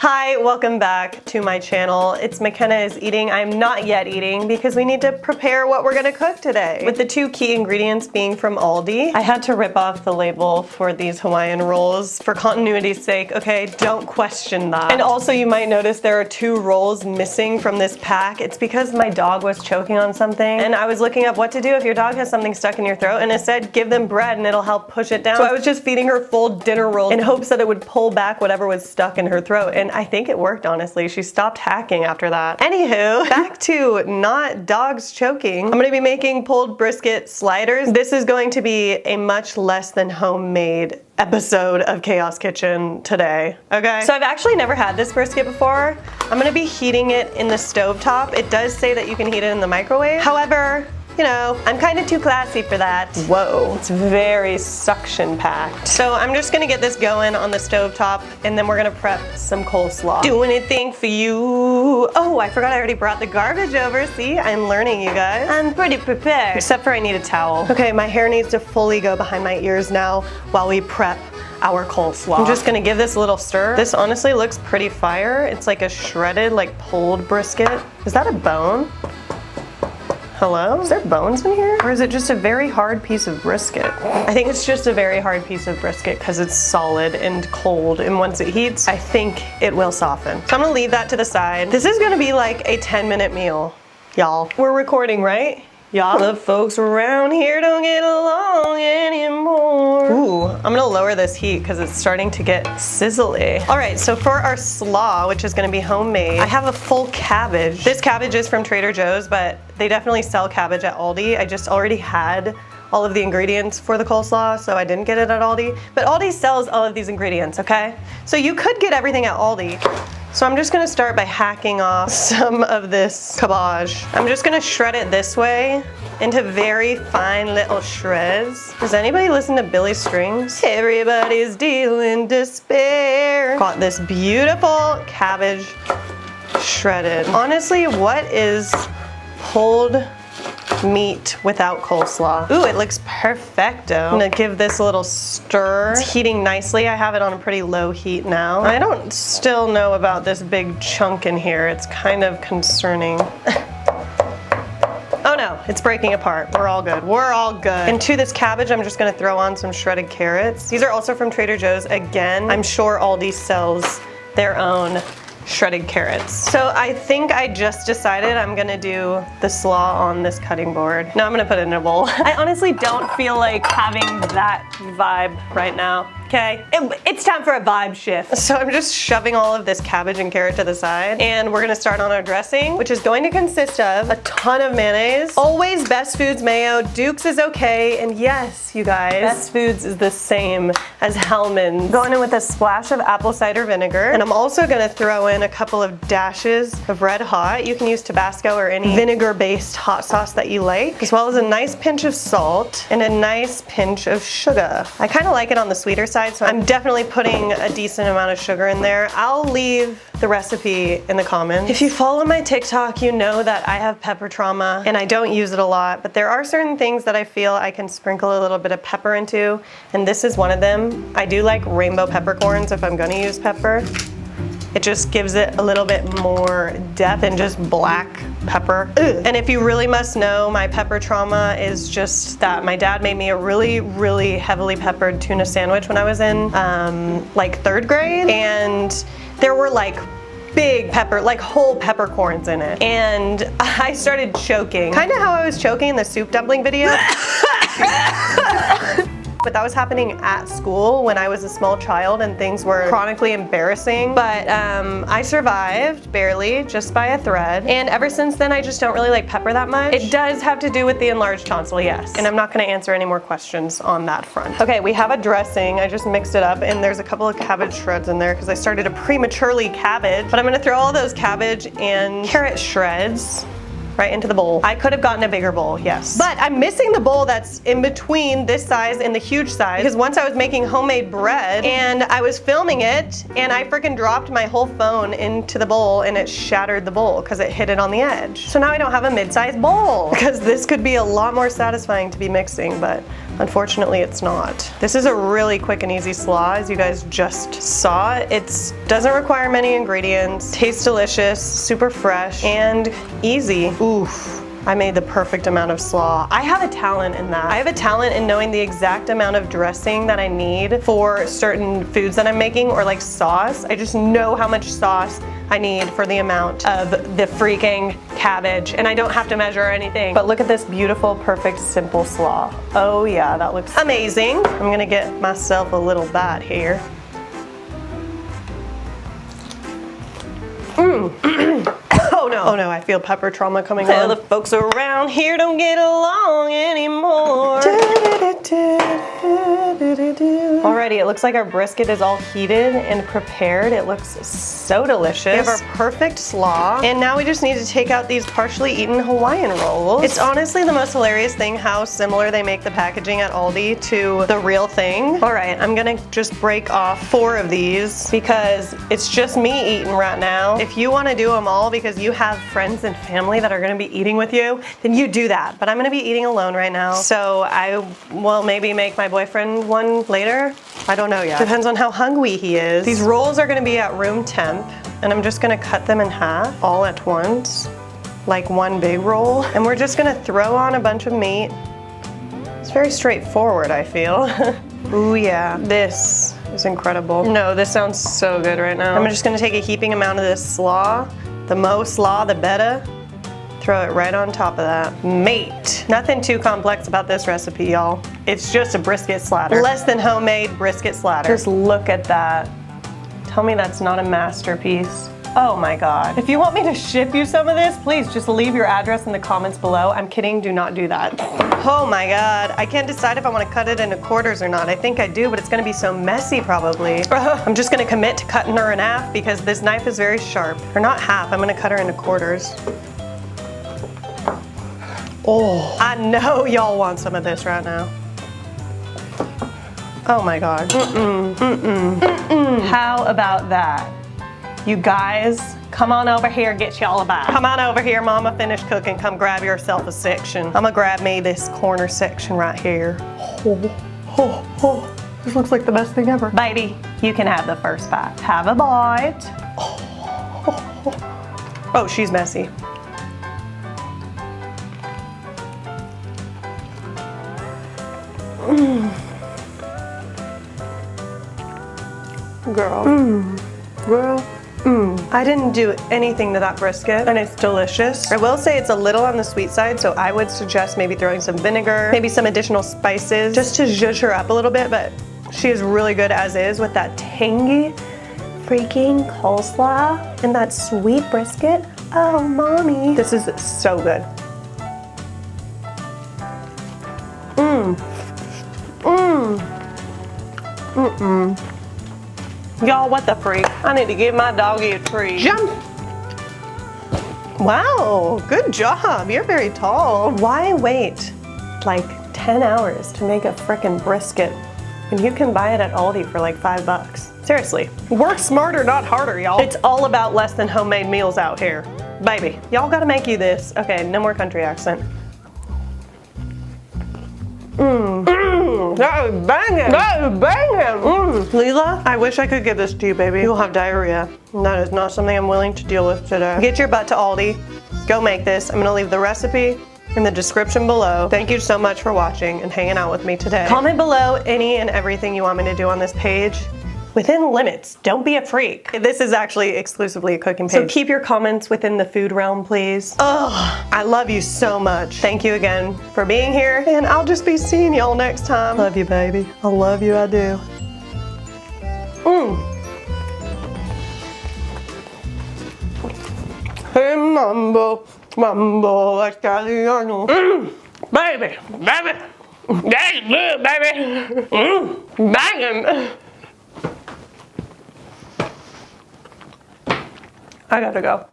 Hi, welcome back to my channel. It's McKenna is eating. I'm not yet eating because we need to prepare what we're gonna cook today. With the two key ingredients being from ALDI, I had to rip off the label for these Hawaiian rolls for continuity's sake, okay? Don't question that. And also you might notice there are two rolls missing from this pack. It's because my dog was choking on something and I was looking up what to do if your dog has something stuck in your throat, and it said give them bread and it'll help push it down. So I was just feeding her full dinner roll in hopes that it would pull back whatever was stuck in her throat, and I think it worked, honestly. She stopped hacking after that. Anywho, back to not dogs choking. I'm gonna be making pulled brisket sliders. This is going to be a much less than homemade episode of Chaos Kitchen today, okay? So I've actually never had this brisket before. I'm gonna be heating it in the stovetop. It does say that you can heat it in the microwave. However, you know, I'm kind of too classy for that. Whoa, it's very suction packed. So I'm just gonna get this going on the stovetop, and then we're gonna prep some coleslaw. Do anything for you. Oh, I forgot I already brought the garbage over. See, I'm learning, you guys. I'm pretty prepared. Except for I need a towel. Okay, my hair needs to fully go behind my ears now while we prep our coleslaw. I'm just gonna give this a little stir. This honestly looks pretty fire. It's like a shredded, like pulled brisket. Is that a bone? Hello? Is there bones in here? Or is it just a very hard piece of brisket? I think it's just a very hard piece of brisket because it's solid and cold, and once it heats, I think it will soften. So I'm gonna leave that to the side. This is gonna be like a 10-minute meal, y'all. We're recording, right? Y'all, the folks around here don't get along anymore. Ooh, I'm gonna lower this heat because it's starting to get sizzly. All right, so for our slaw, which is gonna be homemade, I have a full cabbage. This cabbage is from Trader Joe's, but they definitely sell cabbage at ALDI. I just already had all of the ingredients for the coleslaw, so I didn't get it at ALDI. But ALDI sells all of these ingredients, okay? So you could get everything at ALDI. So I'm just gonna start by hacking off some of this cabbage. I'm just gonna shred it this way into very fine little shreds. Does anybody listen to Billy Strings? Everybody's dealing despair. Got this beautiful cabbage shredded. Honestly, what is pulled meat without coleslaw? Ooh, it looks perfecto. I'm gonna give this a little stir. It's heating nicely. I have it on a pretty low heat now. I don't still know about this big chunk in here. It's kind of concerning. Oh no, it's breaking apart. We're all good. We're all good. And to this cabbage, I'm just gonna throw on some shredded carrots. These are also from Trader Joe's. Again, I'm sure ALDI sells their own shredded carrots. So I think I just decided I'm gonna do the slaw on this cutting board. No, I'm gonna put it in a bowl. I honestly don't feel like having that vibe right now. Okay, it's time for a vibe shift. So I'm just shoving all of this cabbage and carrot to the side, and we're gonna start on our dressing, which is going to consist of a ton of mayonnaise. Always Best Foods mayo. Duke's is okay, and yes, you guys, Best Foods is the same as Hellmann's. Going in with a splash of apple cider vinegar, and I'm also gonna throw in a couple of dashes of Red Hot. You can use Tabasco or any vinegar-based hot sauce that you like, as well as a nice pinch of salt and a nice pinch of sugar. I kind of like it on the sweeter side, so I'm definitely putting a decent amount of sugar in there. I'll leave the recipe in the comments. If you follow my TikTok, you know that I have pepper trauma and I don't use it a lot, but there are certain things that I feel I can sprinkle a little bit of pepper into, and this is one of them. I do like rainbow peppercorns if I'm gonna use pepper. It just gives it a little bit more depth than just black pepper. Ugh. And if you really must know, my pepper trauma is just that my dad made me a really, really heavily peppered tuna sandwich when I was in like 3rd grade, and there were like big pepper, like whole peppercorns in it. And I started choking. Kind of how I was choking in the soup dumpling video. But that was happening at school when I was a small child and things were chronically embarrassing. But I survived, barely, just by a thread. And ever since then, I just don't really like pepper that much. It does have to do with the enlarged tonsil, yes. And I'm not gonna answer any more questions on that front. Okay, we have a dressing. I just mixed it up, and there's a couple of cabbage shreds in there because I started to prematurely cabbage. But I'm gonna throw all those cabbage and carrot shreds right into the bowl. I could have gotten a bigger bowl, yes. But I'm missing the bowl that's in between this size and the huge size, because once I was making homemade bread and I was filming it and I freaking dropped my whole phone into the bowl and it shattered the bowl because it hit it on the edge. So now I don't have a mid-sized bowl because this could be a lot more satisfying to be mixing, but Unfortunately, it's not. This is a really quick and easy slaw, as you guys just saw. It doesn't require many ingredients, tastes delicious, super fresh, and easy. Oof. I made the perfect amount of slaw. I have a talent in that. I have a talent in knowing the exact amount of dressing that I need for certain foods that I'm making, or like sauce. I just know how much sauce I need for the amount of the freaking cabbage, and I don't have to measure anything. But look at this beautiful, perfect, simple slaw. Oh yeah, that looks amazing. I'm gonna get myself a little bite here. Oh no. Oh no, I feel pepper trauma coming on. The folks around here don't get along anymore. Alrighty, it looks like our brisket is all heated and prepared. It looks so delicious. We have our perfect slaw, and now we just need to take out these partially eaten Hawaiian rolls. It's honestly the most hilarious thing how similar they make the packaging at Aldi to the real thing. Alright, I'm gonna just break off 4 of these because it's just me eating right now. If you want to do them all because you have friends and family that are going to be eating with you, then you do that. But I'm going to be eating alone right now, so I will maybe make my boyfriend one later. I don't know yet. Depends on how hungry he is. These rolls are going to be at room temp, and I'm just going to cut them in half all at once, like one big roll. And we're just going to throw on a bunch of meat. It's very straightforward, I feel. Ooh yeah, this is incredible. No, this sounds so good right now. I'm just gonna take a heaping amount of this slaw. The more slaw, the better. Throw it right on top of that. Mate. Nothing too complex about this recipe, y'all. It's just a brisket slather. Less than homemade brisket slather. Just look at that. Tell me that's not a masterpiece. Oh my God. If you want me to ship you some of this, please just leave your address in the comments below. I'm kidding, do not do that. Oh my God. I can't decide if I want to cut it into quarters or not. I think I do, but it's gonna be so messy probably. I'm just gonna commit to cutting her in half because this knife is very sharp. Or not half, I'm gonna cut her into quarters. Oh, I know y'all want some of this right now. Oh my God. How about that? You guys, come on over here, get y'all a bite. Come on over here, mama finished cooking. Come grab yourself a section. I'm gonna grab me this corner section right here. This looks like the best thing ever. Baby, you can have the first bite. Have a bite. Oh, she's messy. Girl. Girl. I didn't do anything to that brisket, and it's delicious. I will say it's a little on the sweet side, so I would suggest maybe throwing some vinegar, maybe some additional spices, just to zhuzh her up a little bit, but she is really good as is with that tangy freaking coleslaw and that sweet brisket. Oh, mommy. This is so good. Y'all, what the freak? I need to give my doggy a treat. Jump! Wow, good job. You're very tall. Why wait like 10 hours to make a frickin' brisket when you can buy it at Aldi for like $5? Seriously, work smarter, not harder, y'all. It's all about less than homemade meals out here. Baby, y'all gotta make you this. Okay, no more country accent. That is banging! That is banging! Leela, I wish I could give this to you, baby. You'll have diarrhea. And that is not something I'm willing to deal with today. Get your butt to Aldi. Go make this. I'm gonna leave the recipe in the description below. Thank you so much for watching and hanging out with me today. Comment below any and everything you want me to do on this page. Within limits, don't be a freak. This is actually exclusively a cooking page. So keep your comments within the food realm, please. Oh, I love you so much. Thank you again for being here, and I'll just be seeing y'all next time. Love you, baby. I love you, I do. Hey, mambo, mambo, italiano. Baby, baby. That's good, baby. Banging. I gotta go.